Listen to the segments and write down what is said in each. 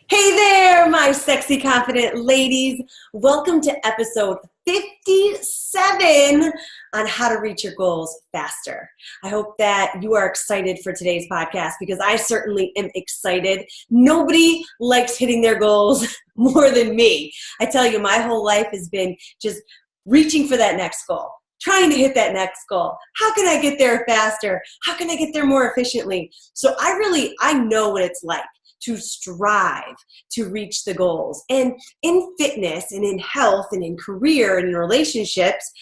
Hey there, my sexy, confident ladies. Welcome to episode 57 on how to reach your goals faster. I hope that you are excited for today's podcast because I certainly am excited. Nobody likes hitting their goals more than me. I tell you, my whole life has been just reaching for that next goal, trying to hit that next goal. How can I get there faster? How can I get there more efficiently? So I know what it's like to strive to reach the goals. And in fitness and in health and in career and in relationships,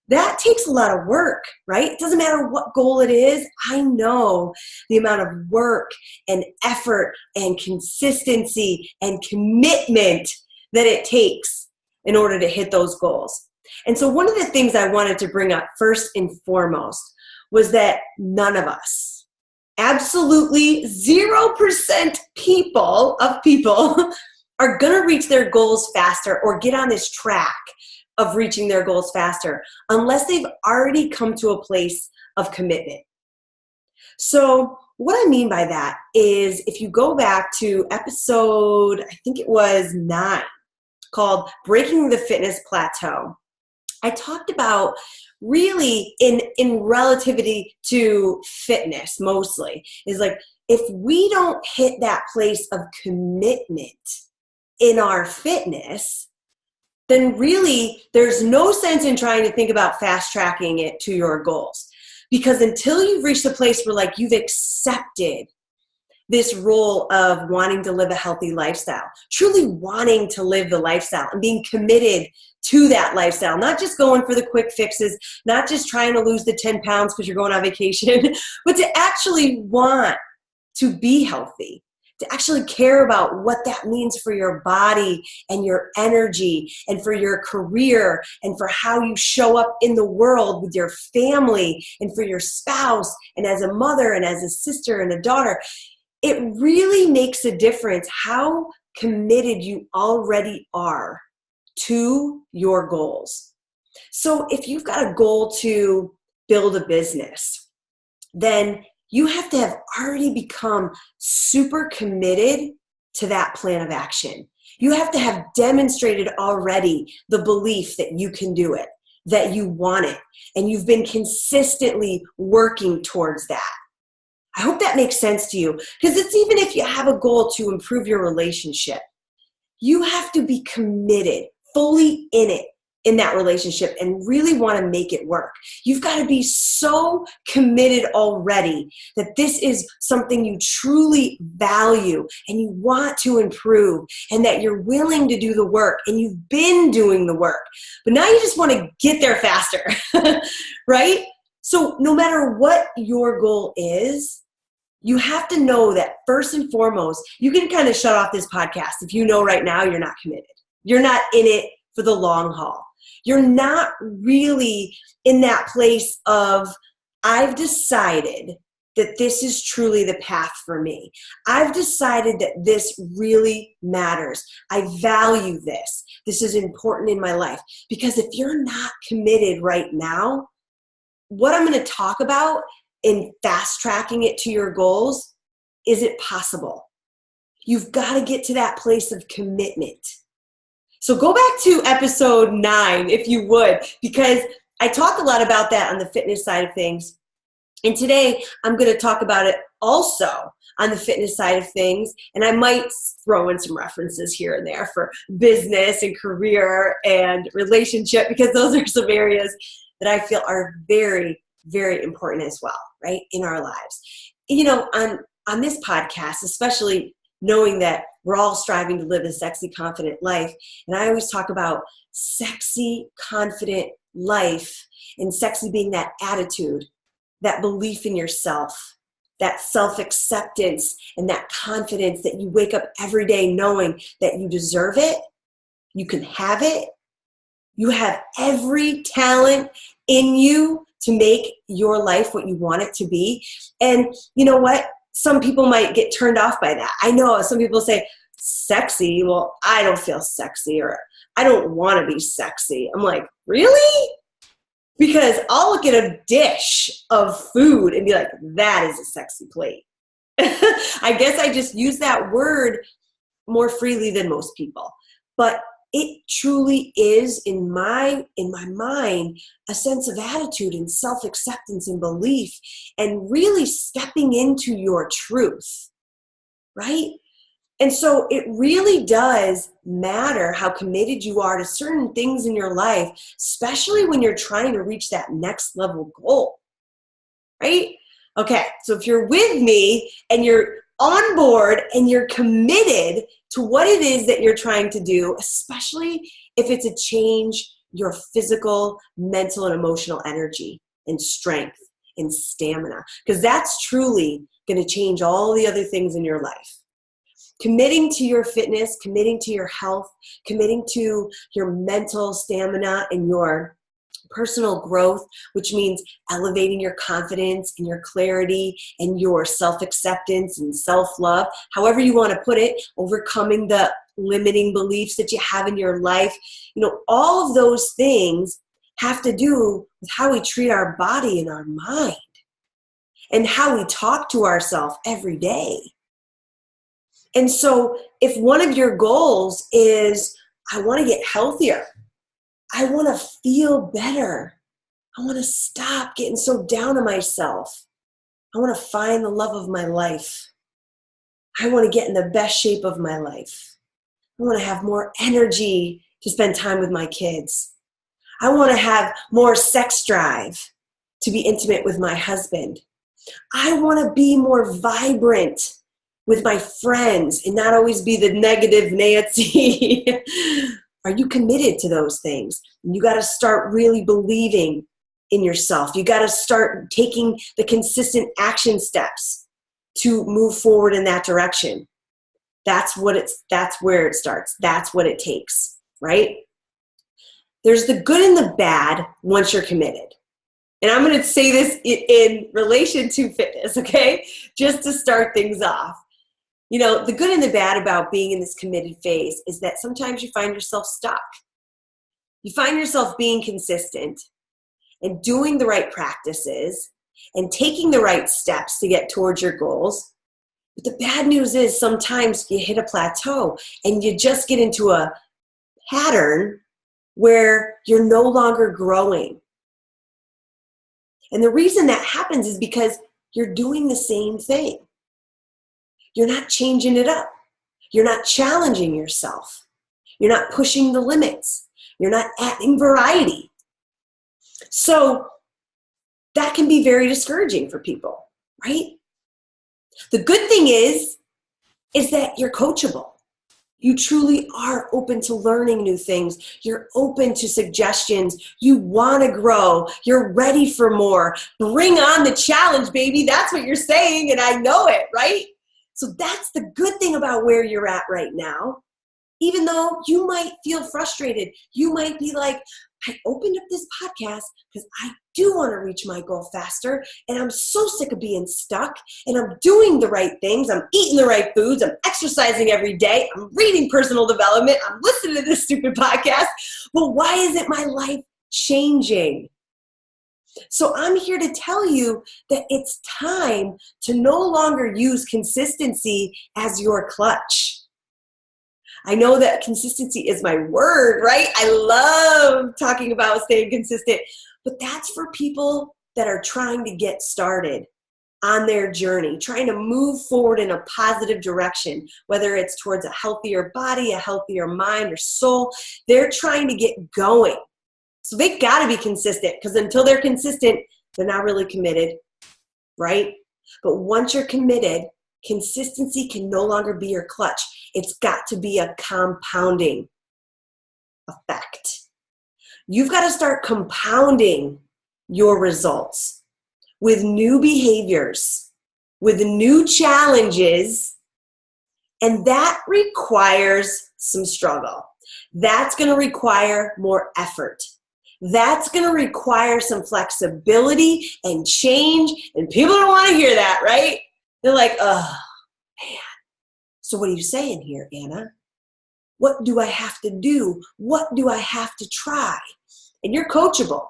that takes a lot of work, right? It doesn't matter what goal it is. I know the amount of work and effort and consistency and commitment that it takes in order to hit those goals. And so one of the things I wanted to bring up first and foremost was that none of us, absolutely 0% people are going to reach their goals faster or get on this track of reaching their goals faster unless they've already come to a place of commitment. So what I mean by that is if you go back to episode, I think it was 9, called Breaking the Fitness Plateau, I talked about really in relativity to fitness mostly is like if we don't hit that place of commitment in our fitness, then really there's no sense in trying to think about fast tracking it to your goals. Because until you've reached the place where like you've accepted this role of wanting to live a healthy lifestyle, truly wanting to live the lifestyle and being committed to that lifestyle, not just going for the quick fixes, not just trying to lose the 10 pounds because you're going on vacation, but to actually want to be healthy, to actually care about what that means for your body and your energy and for your career and for how you show up in the world with your family and for your spouse and as a mother and as a sister and a daughter. It really makes a difference how committed you already are to your goals. So if you've got a goal to build a business, then you have to have already become super committed to that plan of action. You have to have demonstrated already the belief that you can do it, that you want it, and you've been consistently working towards that. I hope that makes sense to you because it's even if you have a goal to improve your relationship, you have to be committed, fully in it, in that relationship and really want to make it work. You've got to be so committed already that this is something you truly value and you want to improve and that you're willing to do the work and you've been doing the work. But now you just want to get there faster, right? So no matter what your goal is, you have to know that first and foremost, you can kind of shut off this podcast if you know right now you're not committed. You're not in it for the long haul. You're not really in that place of, I've decided that this is truly the path for me. I've decided that this really matters. I value this. This is important in my life. Because if you're not committed right now, what I'm going to talk about in fast tracking it to your goals, is it possible? You've got to get to that place of commitment. So go back to episode 9, if you would, because I talk a lot about that on the fitness side of things. And today I'm going to talk about it also on the fitness side of things. And I might throw in some references here and there for business and career and relationship, because those are some areas that I feel are very, very important as well, right, in our lives. You know, on this podcast, especially knowing that we're all striving to live a sexy, confident life, and I always talk about sexy, confident life, and sexy being that attitude, that belief in yourself, that self-acceptance, and that confidence that you wake up every day knowing that you deserve it, you can have it, you have every talent in you to make your life what you want it to be. And you know what? Some people might get turned off by that. I know some people say, sexy? Well, I don't feel sexy, or I don't want to be sexy. I'm like, really? Because I'll look at a dish of food and be like, that is a sexy plate. I guess I just use that word more freely than most people. But it truly is, in my mind, a sense of attitude and self-acceptance and belief, and really stepping into your truth, right? And so it really does matter how committed you are to certain things in your life, especially when you're trying to reach that next level goal, right? Okay, so if you're with me and you're on board and you're committed to what it is that you're trying to do, especially if it's a change your physical, mental, and emotional energy and strength and stamina, because that's truly going to change all the other things in your life. Committing to your fitness, committing to your health, committing to your mental stamina and your personal growth, which means elevating your confidence and your clarity and your self-acceptance and self-love, however you want to put it, overcoming the limiting beliefs that you have in your life. All of those things have to do with how we treat our body and our mind and how we talk to ourselves every day. And so if one of your goals is, I want to get healthier, I want to feel better, I want to stop getting so down on myself, I want to find the love of my life, I want to get in the best shape of my life, I want to have more energy to spend time with my kids, I want to have more sex drive to be intimate with my husband, I want to be more vibrant with my friends and not always be the negative Nancy. Are you committed to those things? You got to start really believing in yourself. You got to start taking the consistent action steps to move forward in that direction. That's where it starts. That's what it takes, right? There's the good and the bad once you're committed. And I'm going to say this in relation to fitness, okay? Just to start things off. The good and the bad about being in this committed phase is that sometimes you find yourself stuck. You find yourself being consistent and doing the right practices and taking the right steps to get towards your goals. But the bad news is sometimes you hit a plateau and you just get into a pattern where you're no longer growing. And the reason that happens is because you're doing the same thing. You're not changing it up. You're not challenging yourself. You're not pushing the limits. You're not adding variety. So that can be very discouraging for people, right? The good thing is that you're coachable. You truly are open to learning new things. You're open to suggestions. You want to grow. You're ready for more. Bring on the challenge, baby. That's what you're saying, and I know it, right? So that's the good thing about where you're at right now. Even though you might feel frustrated, you might be like, I opened up this podcast because I do want to reach my goal faster, and I'm so sick of being stuck, and I'm doing the right things, I'm eating the right foods, I'm exercising every day, I'm reading personal development, I'm listening to this stupid podcast, but why isn't my life changing? So I'm here to tell you that it's time to no longer use consistency as your clutch. I know that consistency is my word, right? I love talking about staying consistent, but that's for people that are trying to get started on their journey, trying to move forward in a positive direction, whether it's towards a healthier body, a healthier mind or soul. They're trying to get going. So they got to be consistent, because until they're consistent, they're not really committed, right? But once you're committed, consistency can no longer be your clutch. It's got to be a compounding effect. You've got to start compounding your results with new behaviors, with new challenges, and that requires some struggle. That's going to require more effort. That's going to require some flexibility and change, and people don't want to hear that, right? They're like, oh, man. So what are you saying here, Anna? What do I have to do? What do I have to try? And you're coachable,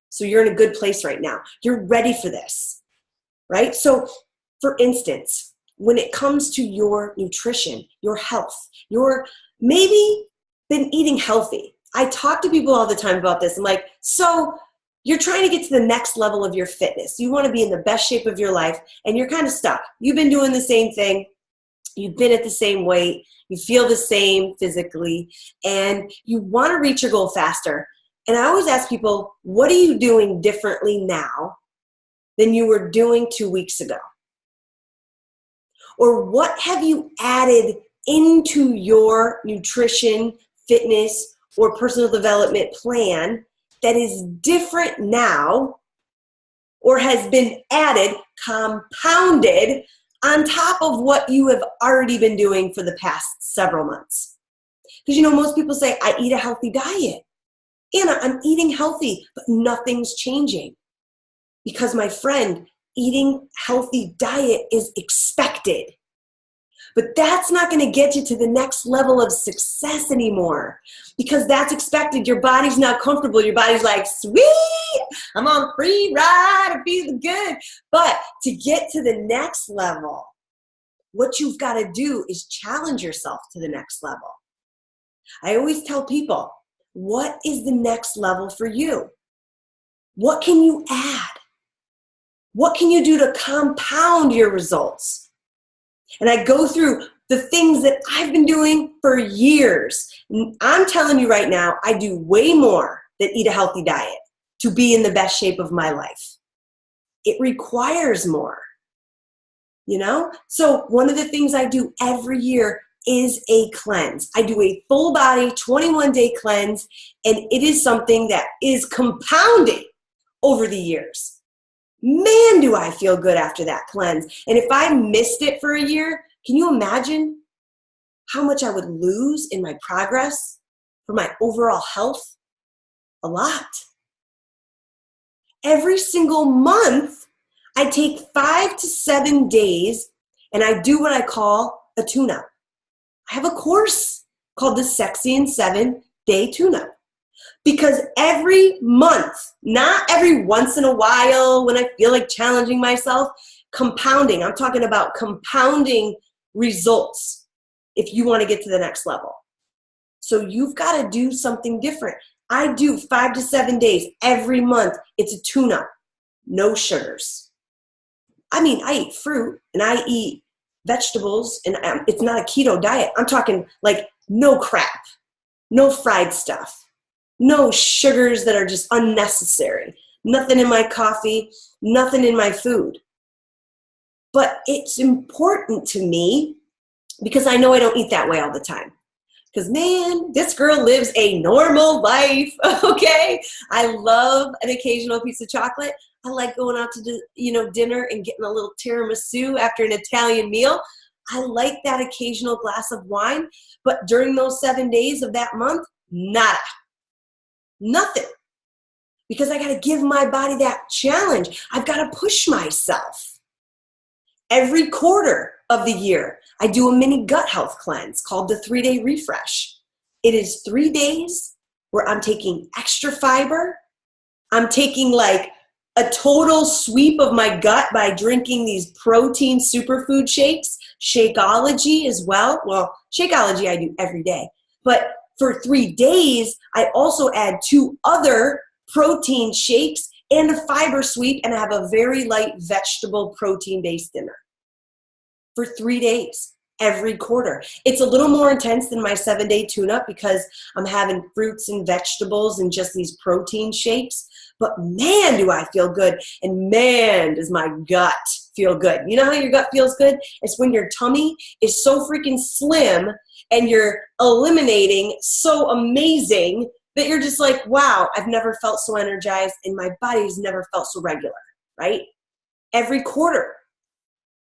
so you're in a good place right now. You're ready for this, right? So, for instance, when it comes to your nutrition, your health, your maybe been eating healthy. I talk to people all the time about this. I'm like, so you're trying to get to the next level of your fitness. You want to be in the best shape of your life, and you're kind of stuck. You've been doing the same thing. You've been at the same weight. You feel the same physically, and you want to reach your goal faster. And I always ask people, what are you doing differently now than you were doing 2 weeks ago? Or what have you added into your nutrition, fitness, or personal development plan that is different now, or has been added, compounded on top of what you have already been doing for the past several months? Because most people say, I eat a healthy diet. Anna, I'm eating healthy, but nothing's changing. Because my friend, eating healthy diet is expected. But that's not going to get you to the next level of success anymore, because that's expected. Your body's not comfortable. Your body's like, sweet, I'm on a free ride, I'm feeling good. But to get to the next level, what you've got to do is challenge yourself to the next level. I always tell people, what is the next level for you? What can you add? What can you do to compound your results? And I go through the things that I've been doing for years. I'm telling you right now, I do way more than eat a healthy diet to be in the best shape of my life. It requires more, So one of the things I do every year is a cleanse. I do a full body 21-day cleanse, and it is something that is compounding over the years. Man, do I feel good after that cleanse. And if I missed it for a year, can you imagine how much I would lose in my progress for my overall health? A lot. Every single month, I take 5 to 7 days and I do what I call a tune-up. I have a course called the Sexy in 7-Day Tune-Up. Because every month, not every once in a while when I feel like challenging myself, compounding. I'm talking about compounding results if you want to get to the next level. So you've got to do something different. I do 5 to 7 days every month. It's a tune-up, no sugars. I eat fruit and I eat vegetables, and it's not a keto diet. I'm talking like no crap, no fried stuff. No sugars that are just unnecessary. Nothing in my coffee, nothing in my food. But it's important to me because I know I don't eat that way all the time. Because, man, this girl lives a normal life, okay? I love an occasional piece of chocolate. I like going out to dinner and getting a little tiramisu after an Italian meal. I like that occasional glass of wine. But during those 7 days of that month, nada. Nothing. Because I got to give my body that challenge. I've got to push myself. Every quarter of the year, I do a mini gut health cleanse called the 3-Day Refresh. It is 3 days where I'm taking extra fiber. I'm taking like a total sweep of my gut by drinking these protein superfood shakes, Shakeology as well. Well, Shakeology I do every day. But for 3 days, I also add 2 other protein shakes and a fiber sweep, and I have a very light vegetable protein-based dinner for 3 days every quarter. It's a little more intense than my 7-day tune-up because I'm having fruits and vegetables and just these protein shakes. But man, do I feel good, and man, does my gut feel good. You know how your gut feels good? It's when your tummy is so freaking slim and you're eliminating so amazing that you're just like, wow, I've never felt so energized and my body's never felt so regular, right? Every quarter.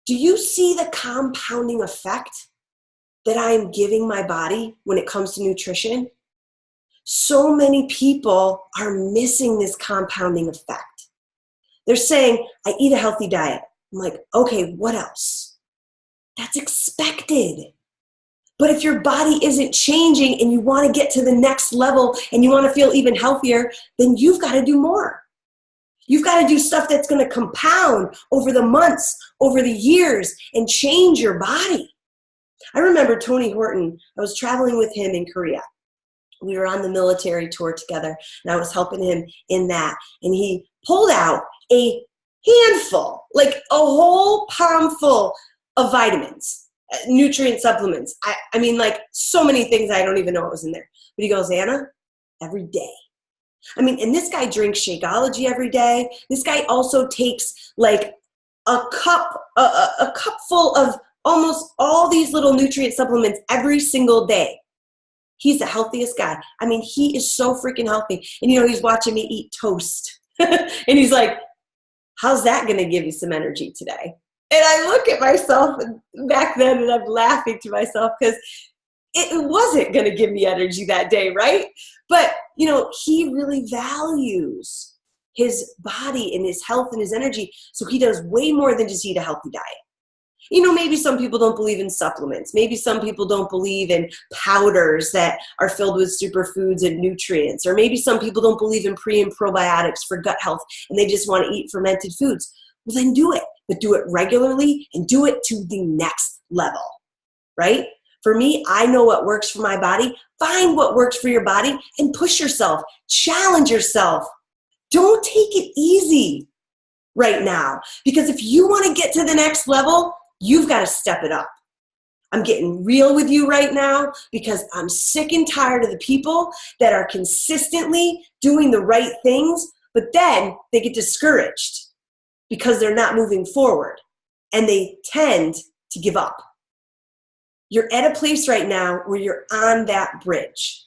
Do you see the compounding effect that I am giving my body when it comes to nutrition? So many people are missing this compounding effect. They're saying, I eat a healthy diet. I'm like, okay, what else? That's expected. But if your body isn't changing and you want to get to the next level and you want to feel even healthier, then you've got to do more. You've got to do stuff that's going to compound over the months, over the years and change your body. I remember Tony Horton. I was traveling with him in Korea. We were on the military tour together, and I was helping him in that. And he pulled out a handful, like a whole palm full of vitamins, nutrient supplements. I mean, like so many things I don't even know what was in there. But he goes, Anna, every day. I mean, and this guy drinks Shakeology every day. This guy also takes like a cup full of almost all these little nutrient supplements every single day. He's the healthiest guy. I mean, he is so freaking healthy. And he's watching me eat toast. And he's like, how's that going to give you some energy today? And I look at myself back then and I'm laughing to myself because it wasn't going to give me energy that day, right? But, he really values his body and his health and his energy. So he does way more than just eat a healthy diet. Maybe some people don't believe in supplements. Maybe some people don't believe in powders that are filled with superfoods and nutrients. Or maybe some people don't believe in pre and probiotics for gut health and they just want to eat fermented foods. Well, then do it, but do it regularly and do it to the next level, right? For me, I know what works for my body. Find what works for your body and push yourself. Challenge yourself. Don't take it easy right now, because if you want to get to the next level, you've got to step it up. I'm getting real with you right now because I'm sick and tired of the people that are consistently doing the right things, but then they get discouraged because they're not moving forward and they tend to give up. You're at a place right now where you're on that bridge.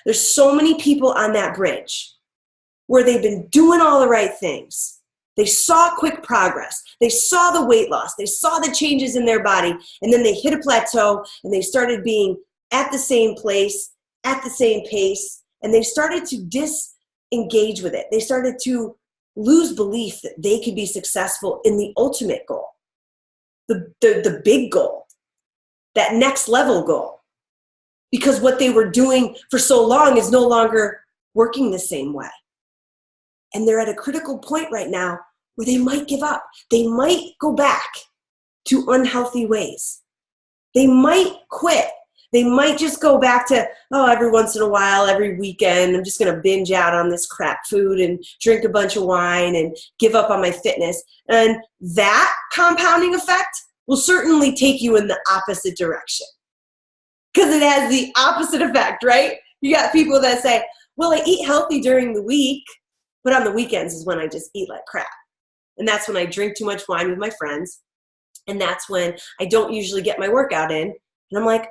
There's so many people on that bridge where they've been doing all the right things. They saw quick progress. They saw the weight loss. They saw the changes in their body. And then they hit a plateau and they started being at the same place, at the same pace. And they started to disengage with it. They started to lose belief that they could be successful in the ultimate goal, the big goal, that next level goal. Because what they were doing for so long is no longer working the same way. And they're at a critical point right now where they might give up. They might go back to unhealthy ways. They might quit. They might just go back to, every once in a while, every weekend, I'm just going to binge out on this crap food and drink a bunch of wine and give up on my fitness. And that compounding effect will certainly take you in the opposite direction, because it has the opposite effect, right? You got people that say, well, I eat healthy during the week, but on the weekends is when I just eat like crap. And that's when I drink too much wine with my friends. And that's when I don't usually get my workout in. And I'm like,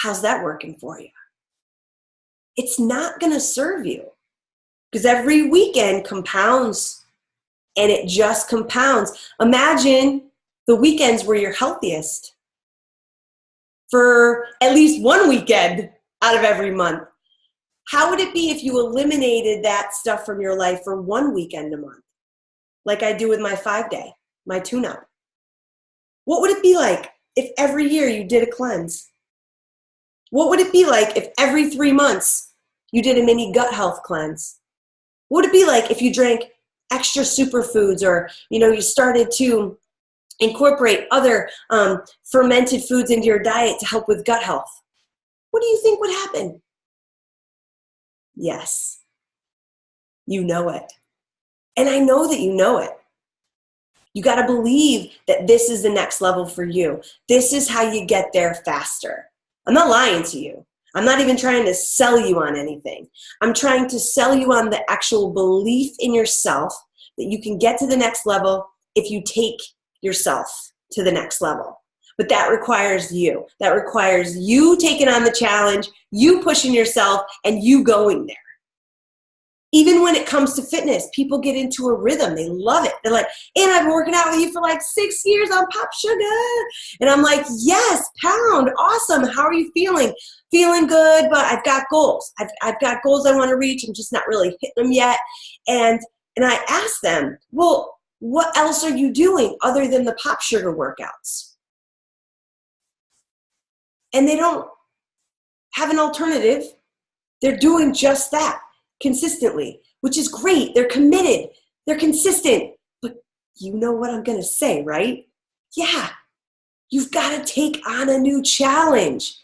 how's that working for you? It's not going to serve you, because every weekend compounds, and it just compounds. Imagine the weekends where you're healthiest for at least one weekend out of every month. How would it be if you eliminated that stuff from your life for one weekend a month, like I do with my 5-day, my tune-up? What would it be like if every year you did a cleanse? What would it be like if every 3 months you did a mini gut health cleanse? What would it be like if you drank extra superfoods, or you started to incorporate other fermented foods into your diet to help with gut health? What do you think would happen? Yes, you know it. And I know that you know it. You got to believe that this is the next level for you. This is how you get there faster. I'm not lying to you. I'm not even trying to sell you on anything. I'm trying to sell you on the actual belief in yourself that you can get to the next level if you take yourself to the next level. But that requires you. That requires you taking on the challenge, you pushing yourself, and you going there. Even when it comes to fitness, people get into a rhythm. They love it. They're like, and I've been working out with you for like 6 years on POPSUGAR. And I'm like, yes, pound, awesome. How are you feeling? Feeling good, but I've got goals. I've got goals I want to reach. I'm just not really hitting them yet. And I ask them, well, what else are you doing other than the POPSUGAR workouts? And they don't have an alternative. They're doing just that consistently, which is great. They're committed. They're consistent. But You know what I'm going to say, right? Yeah, you've got to take on a new challenge.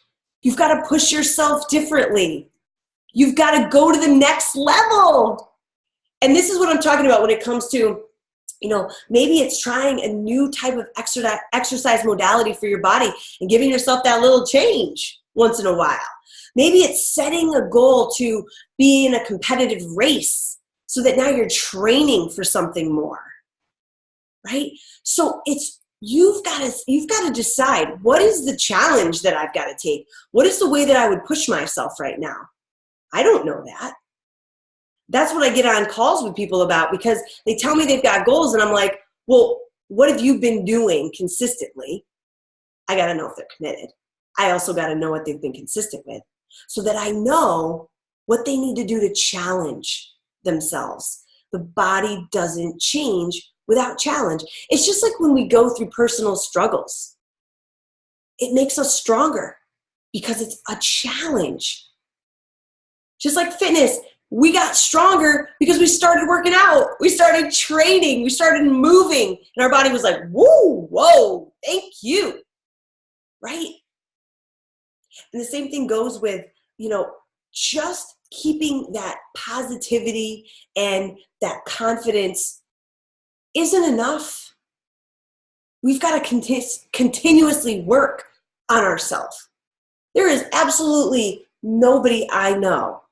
You've got to push yourself differently. You've got to go to the next level. And this is what I'm talking about when it comes to, maybe it's trying a new type of exercise modality for your body and giving yourself that little change once in a while. Maybe it's setting a goal to be in a competitive race so that now you're training for something more, right? So you've got to decide, what is the challenge that I've got to take? What is the way that I would push myself right now? I don't know that. That's what I get on calls with people about, because they tell me they've got goals and I'm like, well, what have you been doing consistently? I got to know if they're committed. I also got to know what they've been consistent with so that I know what they need to do to challenge themselves. The body doesn't change without challenge. It's just like when we go through personal struggles. It makes us stronger because it's a challenge. Just like fitness, we got stronger because we started working out. We started training. We started moving. And our body was like, whoa, thank you. Right? And the same thing goes with, just keeping that positivity and that confidence isn't enough. We've got to continuously work on ourselves. There is absolutely nobody I know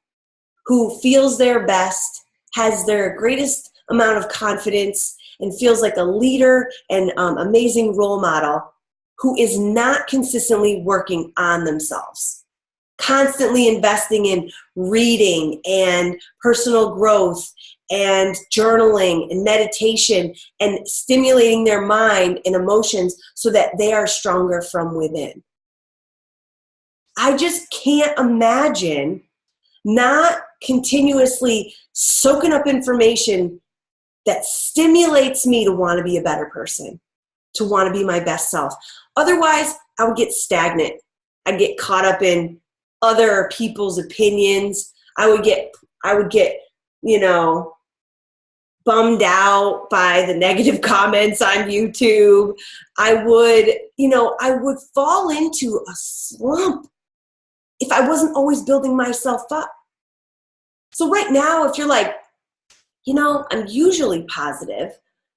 who feels their best, has their greatest amount of confidence, and feels like a leader and amazing role model who is not consistently working on themselves, constantly investing in reading and personal growth and journaling and meditation and stimulating their mind and emotions so that they are stronger from within. I just can't imagine not continuously soaking up information that stimulates me to want to be a better person, to want to be my best self. Otherwise, I would get stagnant. I'd get caught up in other people's opinions. I would get, bummed out by the negative comments on YouTube. I would fall into a slump if I wasn't always building myself up. So right now, if you're like, I'm usually positive,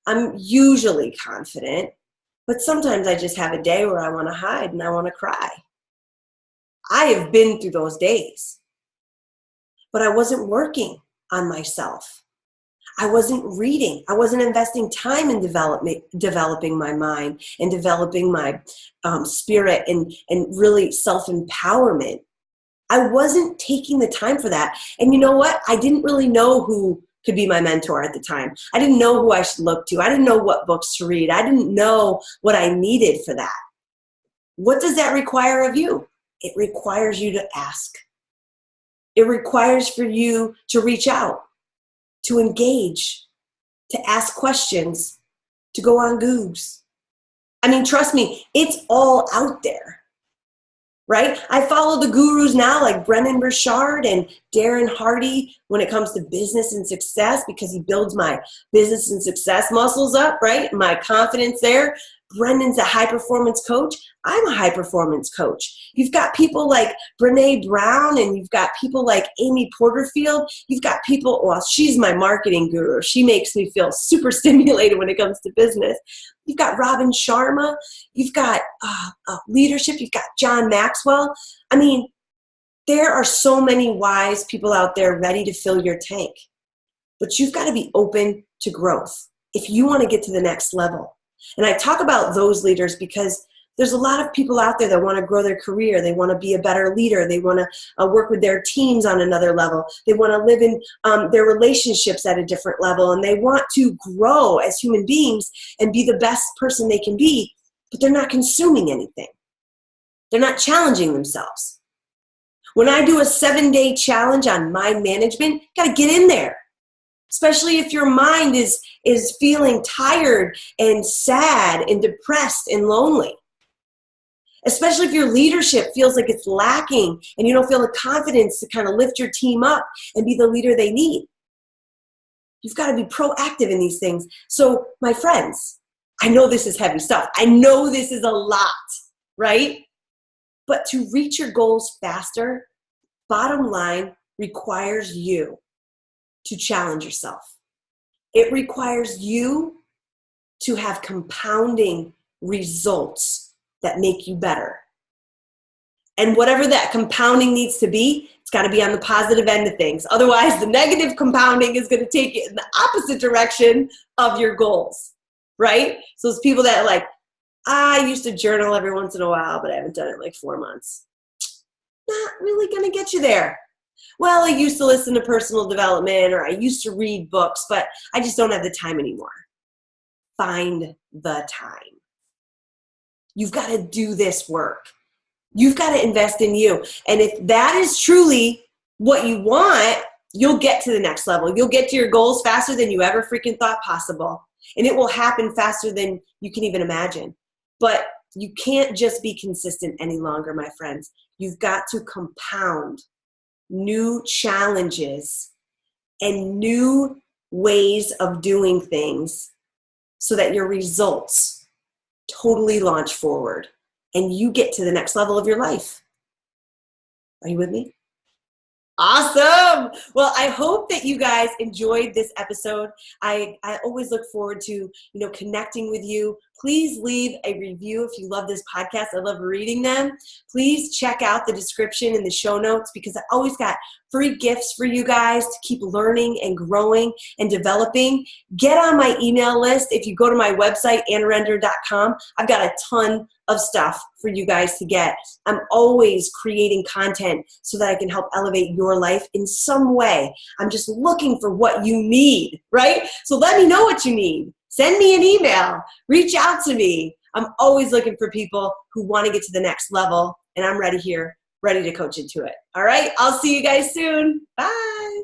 I'm usually confident, but sometimes I just have a day where I want to hide and I want to cry. I have been through those days, but I wasn't working on myself. I wasn't reading. I wasn't investing time in developing my mind and developing my spirit and really self-empowerment. I wasn't taking the time for that. And you know what? I didn't really know who could be my mentor at the time. I didn't know who I should look to. I didn't know what books to read. I didn't know what I needed for that. What does that require of you? It requires you to ask. It requires for you to reach out, to engage, to ask questions, to go on Googs. I mean, trust me, it's all out there. Right? I follow the gurus now like Brennan Burchard and Darren Hardy when it comes to business and success because he builds my business and success muscles up, right? My confidence there. Brendan's a high performance coach. I'm a high performance coach. You've got people like Brene Brown and you've got people like Amy Porterfield. You've got people, well, she's my marketing guru. She makes me feel super stimulated when it comes to business. You've got Robin Sharma. You've got leadership. You've got John Maxwell. I mean, there are so many wise people out there ready to fill your tank. But you've got to be open to growth if you want to get to the next level. And I talk about those leaders because there's a lot of people out there that want to grow their career. They want to be a better leader. They want to work with their teams on another level. They want to live in their relationships at a different level. And they want to grow as human beings and be the best person they can be, but they're not consuming anything. They're not challenging themselves. When I do a 7-day challenge on mind management, you got to get in there. Especially if your mind is feeling tired and sad and depressed and lonely. Especially if your leadership feels like it's lacking and you don't feel the confidence to kind of lift your team up and be the leader they need. You've got to be proactive in these things. So my friends, I know this is heavy stuff. I know this is a lot, right? But to reach your goals faster, bottom line, requires you to challenge yourself. It requires you to have compounding results that make you better. And whatever that compounding needs to be, it's got to be on the positive end of things. Otherwise, the negative compounding is going to take you in the opposite direction of your goals, right? So it's people that are like, I used to journal every once in a while, but I haven't done it in like 4 months. Not really going to get you there. Well, I used to listen to personal development, or I used to read books, but I just don't have the time anymore. Find the time. You've got to do this work. You've got to invest in you. And if that is truly what you want, you'll get to the next level. You'll get to your goals faster than you ever freaking thought possible. And it will happen faster than you can even imagine. But you can't just be consistent any longer, my friends. You've got to compound new challenges and new ways of doing things so that your results totally launch forward and you get to the next level of your life. Are you with me? Awesome. Well, I hope that you guys enjoyed this episode. I always look forward to, connecting with you. Please leave a review if you love this podcast. I love reading them. Please check out the description in the show notes because I always got free gifts for you guys to keep learning and growing and developing. Get on my email list. If you go to my website, annarender.com, I've got a ton of stuff for you guys to get. I'm always creating content so that I can help elevate your life in some way. I'm just looking for what you need, right? So let me know what you need. Send me an email. Reach out to me. I'm always looking for people who want to get to the next level, and I'm ready to coach into it. All right? I'll see you guys soon. Bye.